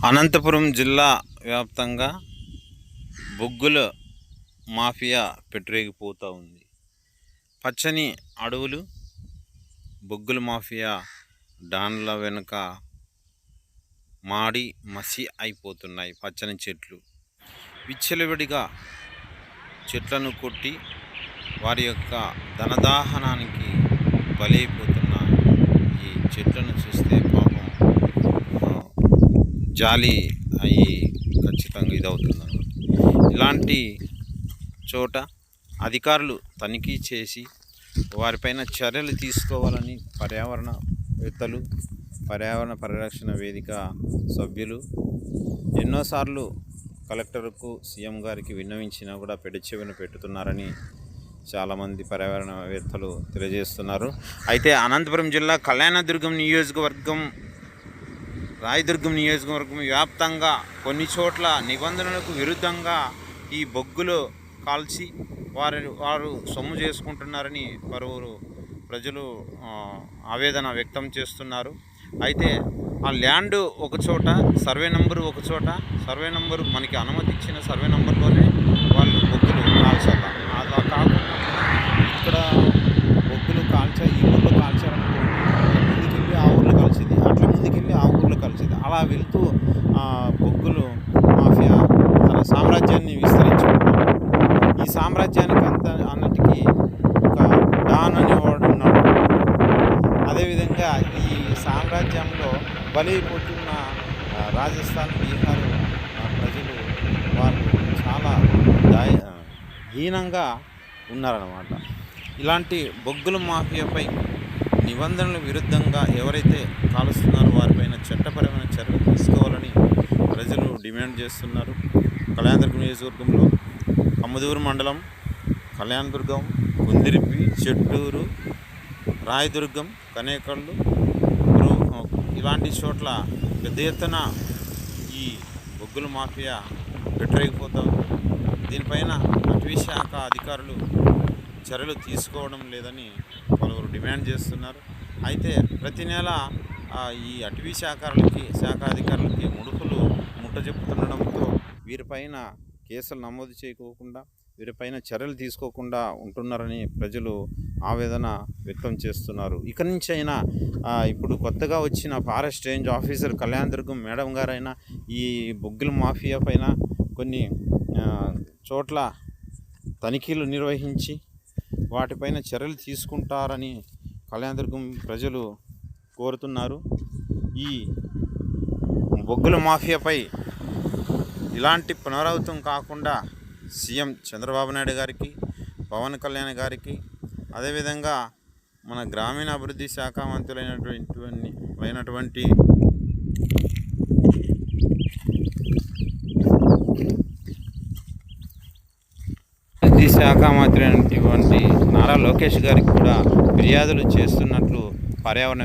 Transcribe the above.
అనంతపురం జిల్లా వ్యాప్తంగా బొగ్గుల మాఫియా పెట్టరేగిపోతూ ఉంది. పచ్చని అడవులు, బొగ్గుల మాఫియా డాన్ల వెనుక మాడి మసి అయిపోతున్నాయి. పచ్చని చెట్లు విచ్చలవిడిగా చెట్లను కొట్టి వారి యొక్క ధనదాహనానికి బలైపోతున్న ఈ చెట్లను చూస్తే పాపం జాలి అయ్యి ఖచ్చితంగా ఇదవుతుంది. ఇలాంటి చోట అధికారులు తనిఖీ చేసి వారిపైన చర్యలు తీసుకోవాలని పర్యావరణవేత్తలు, పర్యావరణ పరిరక్షణ వేదిక సభ్యులు ఎన్నోసార్లు కలెక్టర్కు, సీఎం గారికి విన్నవించినా కూడా పెడచెవిన పెట్టుతున్నారని చాలామంది పర్యావరణవేత్తలు తెలియజేస్తున్నారు. అయితే అనంతపురం జిల్లా కళ్యాణదుర్గం నియోజకవర్గం, రాయదుర్గం నియోజకవర్గం వ్యాప్తంగా కొన్ని చోట్ల నిబంధనలకు విరుద్ధంగా ఈ బొగ్గులు కాల్చి వారు సొమ్ము చేసుకుంటున్నారని పలువురు ప్రజలు ఆవేదన వ్యక్తం చేస్తున్నారు. అయితే ఆ ల్యాండ్ ఒక చోట, సర్వే నంబరు ఒక చోట, సర్వే నంబరు మనకి అనుమతి ఇచ్చిన సర్వే నంబర్లోనే వాళ్ళు బొగ్గులు కాల్చాలి. అలా కాకుండా ఇక్కడ బొగ్గులు ఈ ఊళ్ళో కాల్చారనుకోండి, ముందుకెళ్ళి ఆ ఊళ్ళో కలిసింది, అట్లా ముందుకెళ్ళి ఆ ఊళ్ళో కలిసింది, అలా వెళ్తూ బొగ్గులు మాఫియా తన సామ్రాజ్యాన్ని విస్తరించుకుంటారు. ఈ సామ్రాజ్యానికి అన్నిటికీ ఒక డాన్ అనేవాడు ఉన్నాడు. అదేవిధంగా ఈ సామ్రాజ్యంలో బలైపోతున్న రాజస్థాన్, బీహార్ ప్రజలు వాళ్ళు చాలా హీనంగా ఉన్నారన్నమాట. ఇలాంటి బొగ్గుల మాఫియాపై నిబంధనల విరుద్ధంగా ఎవరైతే కాలుస్తున్నారో వారిపైన చట్టపరమైన చర్యలు తీసుకోవాలని ప్రజలు డిమాండ్ చేస్తున్నారు. కళ్యాణదుర్గం నియోజకవర్గంలో అమ్మదూరు మండలం, కళ్యాణదుర్గం, కుందిరిపి, చెట్టూరు, రాయదుర్గం, కనేకళ్ళు ఇలాంటి చోట్ల పెద్ద ఎత్తున ఈ బొగ్గుల మాఫియా పెట్టరేగిపోతాం. దీనిపైన అటవీ శాఖ అధికారులు చర్యలు తీసుకోవడం లేదని పలువురు డిమాండ్ చేస్తున్నారు. అయితే ప్రతి నెల ఈ అటవీ శాఖాధికారులకి ముడుపులు ముట్టజెప్పుతుండడంతో వీరిపైన కేసులు నమోదు చేయకోకుండా, వీరిపైన చర్యలు తీసుకోకుండా ఉంటున్నారని ప్రజలు ఆవేదన వ్యక్తం చేస్తున్నారు. ఇక నుంచి అయినా ఇప్పుడు కొత్తగా వచ్చిన forest range officer Kalyanadurgam madam గారైనా ఈ బొగ్గుల మాఫియా పైన కొన్ని చోట్ల తనిఖీలు నిర్వహించి వాటిపైన చర్యలు తీసుకుంటారని కళ్యాణదుర్గం ప్రజలు కోరుతున్నారు. ఈ బొగ్గుల మాఫియాపై ఇలాంటి పునరావృతం కాకుండా సీఎం చంద్రబాబు నాయుడు గారికి, పవన్ కళ్యాణ్ గారికి, అదేవిధంగా మన గ్రామీణ అభివృద్ధి శాఖ మంత్రులైనటువంటి నారా లోకేష్ గారికి కూడా ఫిర్యాదులు చేస్తున్నట్లు పర్యావరణ